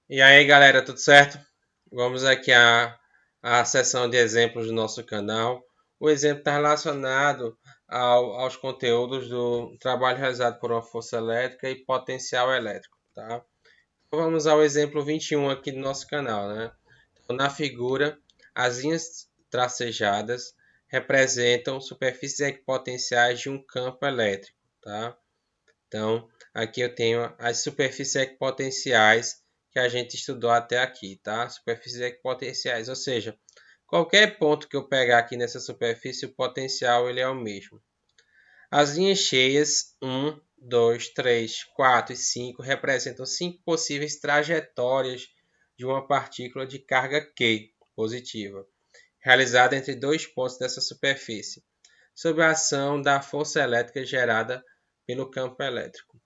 E aí, galera, tudo certo? Vamos aqui à seção de exemplos do nosso canal. O exemplo está relacionado aos conteúdos do trabalho realizado por uma força elétrica e potencial elétrico, tá? Então, vamos ao exemplo 21 aqui do nosso canal, né? Então, na figura, as linhas tracejadas representam superfícies equipotenciais de um campo elétrico, tá? Então, aqui eu tenho as superfícies equipotenciais que a gente estudou até aqui, tá? Superfícies equipotenciais, ou seja, qualquer ponto que eu pegar aqui nessa superfície, o potencial ele é o mesmo. As linhas cheias 1, 2, 3, 4 e 5 representam 5 possíveis trajetórias de uma partícula de carga Q positiva, realizada entre dois pontos dessa superfície, sob a ação da força elétrica gerada pelo campo elétrico.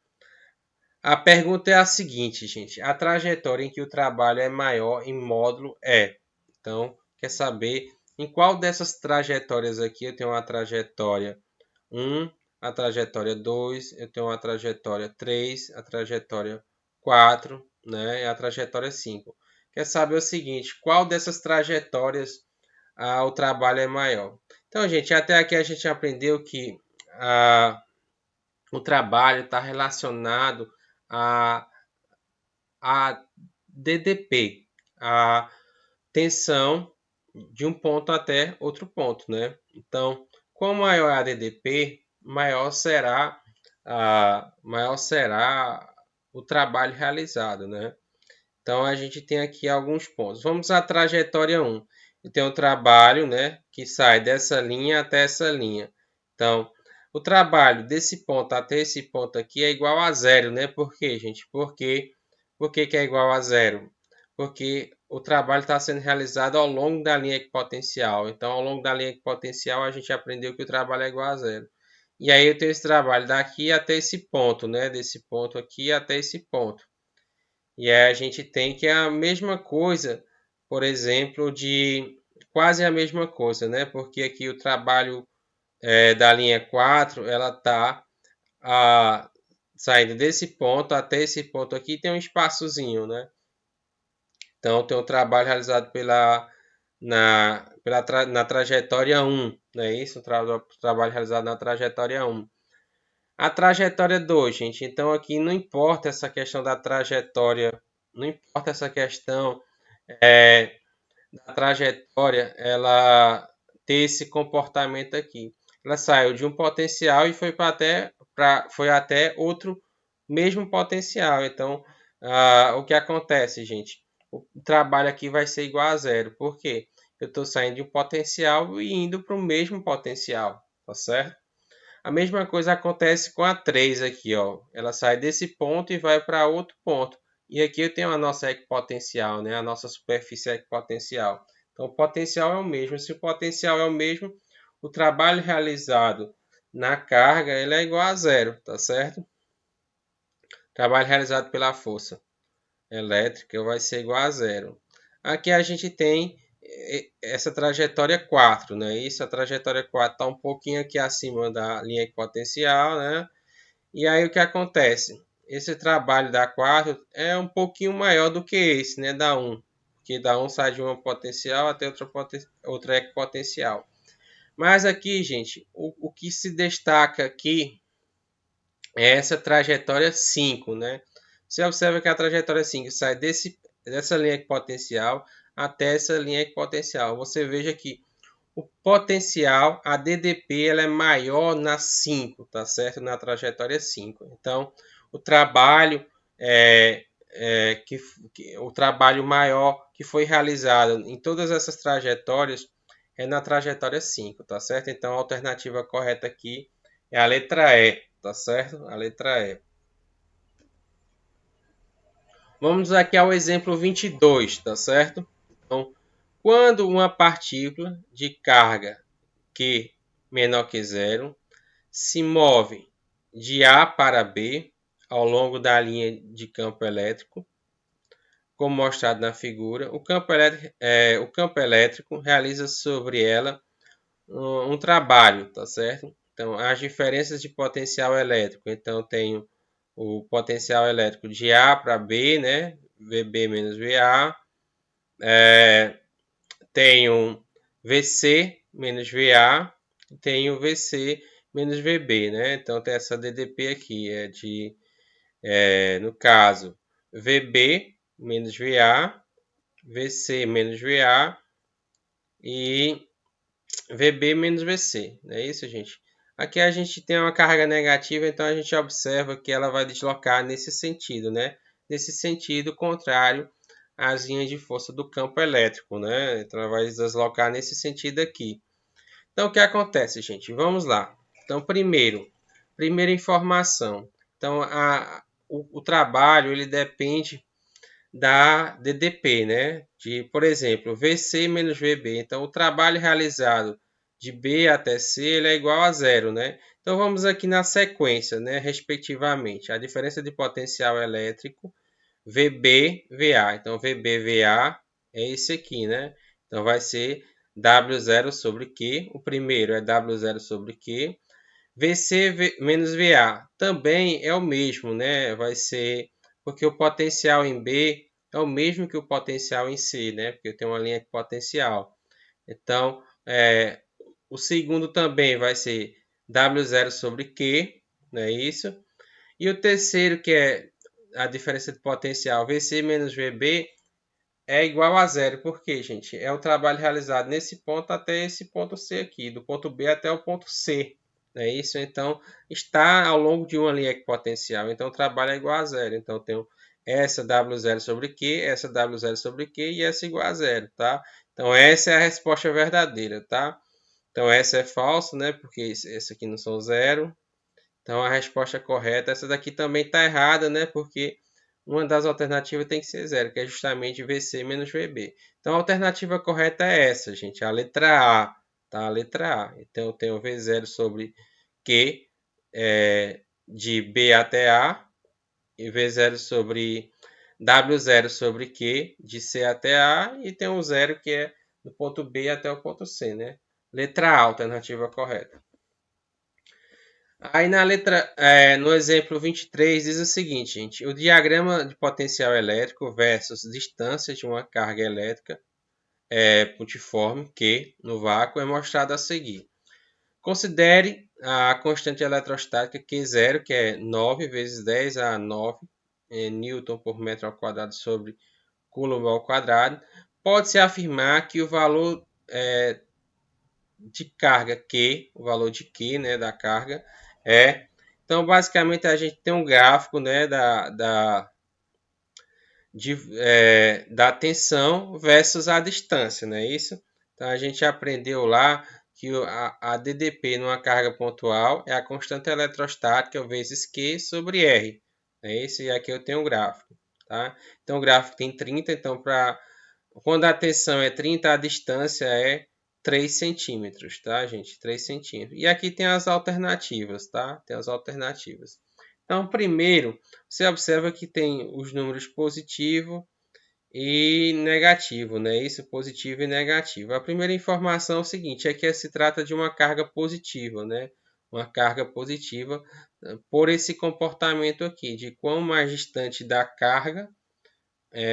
A pergunta é a seguinte, gente. A trajetória em que o trabalho é maior em módulo é. Então, quer saber em qual dessas trajetórias aqui eu tenho uma trajetória 1, a trajetória 2, eu tenho uma trajetória 3, a trajetória 4, né, e a trajetória 5. Quer saber o seguinte, qual dessas trajetórias o trabalho é maior? Então, gente, até aqui a gente aprendeu que o trabalho está relacionado a a DDP, a tensão de um ponto até outro ponto, né? Então, quanto maior a DDP, maior será o trabalho realizado, né? Então, a gente tem aqui alguns pontos. Vamos à trajetória 1. Eu tenho um trabalho, né, que sai dessa linha até essa linha. Então, o trabalho desse ponto até esse ponto aqui é igual a zero, né? Por quê, gente? Por que é igual a zero? Porque o trabalho está sendo realizado ao longo da linha equipotencial. Então, ao longo da linha equipotencial, a gente aprendeu que o trabalho é igual a zero. E aí eu tenho esse trabalho daqui até esse ponto, né? Desse ponto aqui até esse ponto. E aí a gente tem que é a mesma coisa, por exemplo, de quase a mesma coisa, né? Porque aqui o trabalho da linha 4 ela está saindo desse ponto até esse ponto aqui, tem um espaçozinho, né? Então tem um trabalho realizado na trajetória 1, não é isso? Trabalho realizado na trajetória 1. A trajetória 2, gente. Então aqui não importa essa questão da trajetória, não importa essa questão da trajetória, ela ter esse comportamento aqui. Ela saiu de um potencial e foi até outro mesmo potencial. Então, o que acontece, gente? O trabalho aqui vai ser igual a zero. Por quê? Eu estou saindo de um potencial e indo para o mesmo potencial, tá certo? A mesma coisa acontece com a 3 aqui, ó. Ela sai desse ponto e vai para outro ponto. E aqui eu tenho a nossa equipotencial, né? A nossa superfície equipotencial. Então o potencial é o mesmo. Se o potencial é o mesmo, o trabalho realizado na carga ele é igual a zero, tá certo? Trabalho realizado pela força elétrica vai ser igual a zero. Aqui a gente tem essa trajetória 4, né? Isso, a trajetória 4 está um pouquinho aqui acima da linha equipotencial, né? E aí o que acontece? Esse trabalho da 4 é um pouquinho maior do que esse, né? Da 1. Porque da 1 sai de uma potencial até outra equipotencial. Mas aqui, gente, o que se destaca aqui é essa trajetória 5, né? Você observa que a trajetória 5 sai dessa linha equipotencial até essa linha equipotencial. Você veja que o potencial, a DDP, ela é maior na 5, tá certo? Na trajetória 5. Então, o trabalho é, o trabalho maior que foi realizado em todas essas trajetórias é na trajetória 5, tá certo? Então, a alternativa correta aqui é a letra E, tá certo? A letra E. Vamos aqui ao exemplo 22, tá certo? Então, quando uma partícula de carga Q menor que zero se move de A para B ao longo da linha de campo elétrico, como mostrado na figura, o campo elétrico realiza sobre ela um trabalho, tá certo? Então, as diferenças de potencial elétrico. Então, tenho o potencial elétrico de A para B, né? VB menos VA. Tenho VC menos VA. Tenho VC menos VB, né? Então tem essa DDP aqui, no caso, VB menos VA, VC menos VA e VB menos VC, não é isso, gente? Aqui a gente tem uma carga negativa, então a gente observa que ela vai deslocar nesse sentido, né? Nesse sentido contrário às linhas de força do campo elétrico, né? Então ela vai deslocar nesse sentido aqui. Então o que acontece, gente? Vamos lá. Então primeira informação. Então o trabalho ele depende da DDP, né? Por exemplo, VC menos VB. Então, o trabalho realizado de B até C ele é igual a zero, né? Então, vamos aqui na sequência, né? Respectivamente, a diferença de potencial elétrico VB, VA. Então, VB, VA é esse aqui, né? Então, vai ser W0 sobre Q. O primeiro é W0 sobre Q. VC menos VA também é o mesmo, né? Vai ser porque o potencial em B é o mesmo que o potencial em C, né? Porque eu tenho uma linha de potencial. Então, o segundo também vai ser W0 sobre Q, não é isso? E o terceiro, que é a diferença de potencial VC menos VB, é igual a zero. Por quê, gente? É o trabalho realizado nesse ponto até esse ponto C aqui, do ponto B até o ponto C. Não é isso? Então, está ao longo de uma linha equipotencial. Então, o trabalho é igual a zero. Então, eu tenho essa W0 sobre Q, essa W0 sobre Q e essa igual a zero, tá? Então, essa é a resposta verdadeira, tá? Então, essa é falsa, né? Porque esse aqui não são zero. Então, a resposta correta, essa daqui também está errada, né? Porque uma das alternativas tem que ser zero, que é justamente VC menos VB. Então, a alternativa correta é essa, gente, a letra A, tá? A letra A. Então, eu tenho V0 sobre Q de B até A e V0 sobre W0 sobre Q de C até A e tem um zero que é do ponto B até o ponto C, né? Letra A, alternativa correta. Aí no exemplo 23 diz o seguinte, gente, o diagrama de potencial elétrico versus distância de uma carga elétrica pontiforme Q no vácuo é mostrado a seguir. Considere a constante eletrostática Q0, que é 9 vezes 10 a 9 Newton por metro ao quadrado sobre Coulomb ao quadrado. Pode-se afirmar que o valor de carga Q, o valor de Q, né, da carga, então, basicamente, a gente tem um gráfico, né, da tensão versus a distância, não é isso? Então, a gente aprendeu lá que a DDP numa carga pontual é a constante eletrostática vezes Q sobre R. É isso? E aqui eu tenho um gráfico. Tá? Então, o gráfico tem 30. Então, quando a tensão é 30, a distância é 3 centímetros, tá, gente? 3 centímetros. E aqui tem as alternativas, tá? Tem as alternativas. Então, primeiro, você observa que tem os números positivo e negativo, né? Isso, positivo e negativo. A primeira informação é o seguinte, é que se trata de uma carga positiva, né? Uma carga positiva por esse comportamento aqui, de quão mais distante da carga,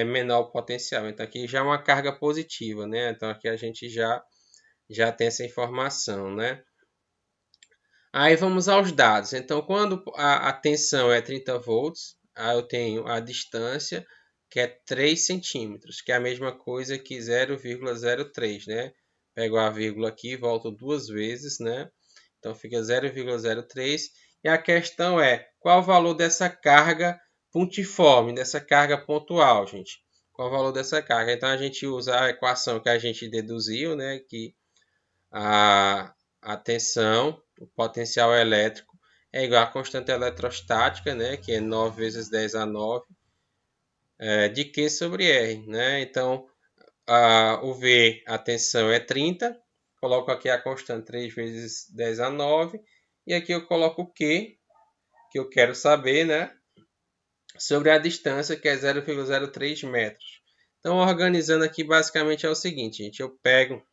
menor o potencial. Então, aqui já é uma carga positiva, né? Então, aqui a gente já tem essa informação, né? Aí vamos aos dados. Então, quando a tensão é 30 volts, aí eu tenho a distância, que é 3 centímetros, que é a mesma coisa que 0,03, né? Pego a vírgula aqui, volto duas vezes, né? Então, fica 0,03. E a questão é, qual o valor dessa carga pontiforme, dessa carga pontual, gente? Qual o valor dessa carga? Então, a gente usa a equação que a gente deduziu, né? Que a tensão, o potencial elétrico, é igual à constante eletrostática, né, que é 9 vezes 10 a 9, de Q sobre R. Né? Então, o V, a tensão é 30, coloco aqui a constante 3 vezes 10 a 9, e aqui eu coloco o Q, que eu quero saber, né, sobre a distância, que é 0,03 metros. Então, organizando aqui, basicamente é o seguinte, gente, eu pego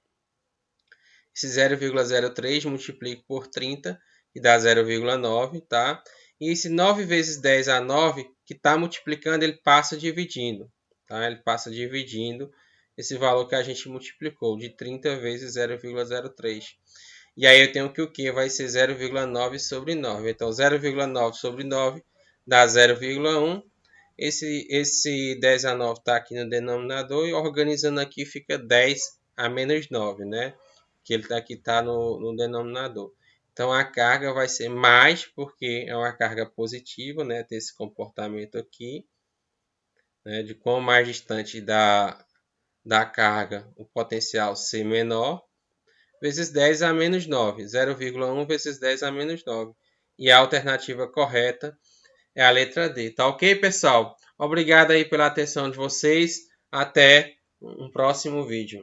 esse 0,03 multiplico por 30 e dá 0,9, tá? E esse 9 vezes 10 a 9, que está multiplicando, ele passa dividindo. tá? Ele passa dividindo esse valor que a gente multiplicou de 30 vezes 0,03. E aí eu tenho que o que? Vai ser 0,9 sobre 9. Então 0,9 sobre 9 dá 0,1. Esse 10 a 9 está aqui no denominador e organizando aqui fica 10 a menos 9, né? Que ele aqui está no denominador. Então a carga vai ser mais, porque é uma carga positiva, né? Tem esse comportamento aqui, né? De quanto mais distante da carga, o potencial ser menor, vezes 10 a menos 9. 0,1 vezes 10 a menos 9. E a alternativa correta é a letra D. Tá ok, pessoal? Obrigado aí pela atenção de vocês. Até um próximo vídeo.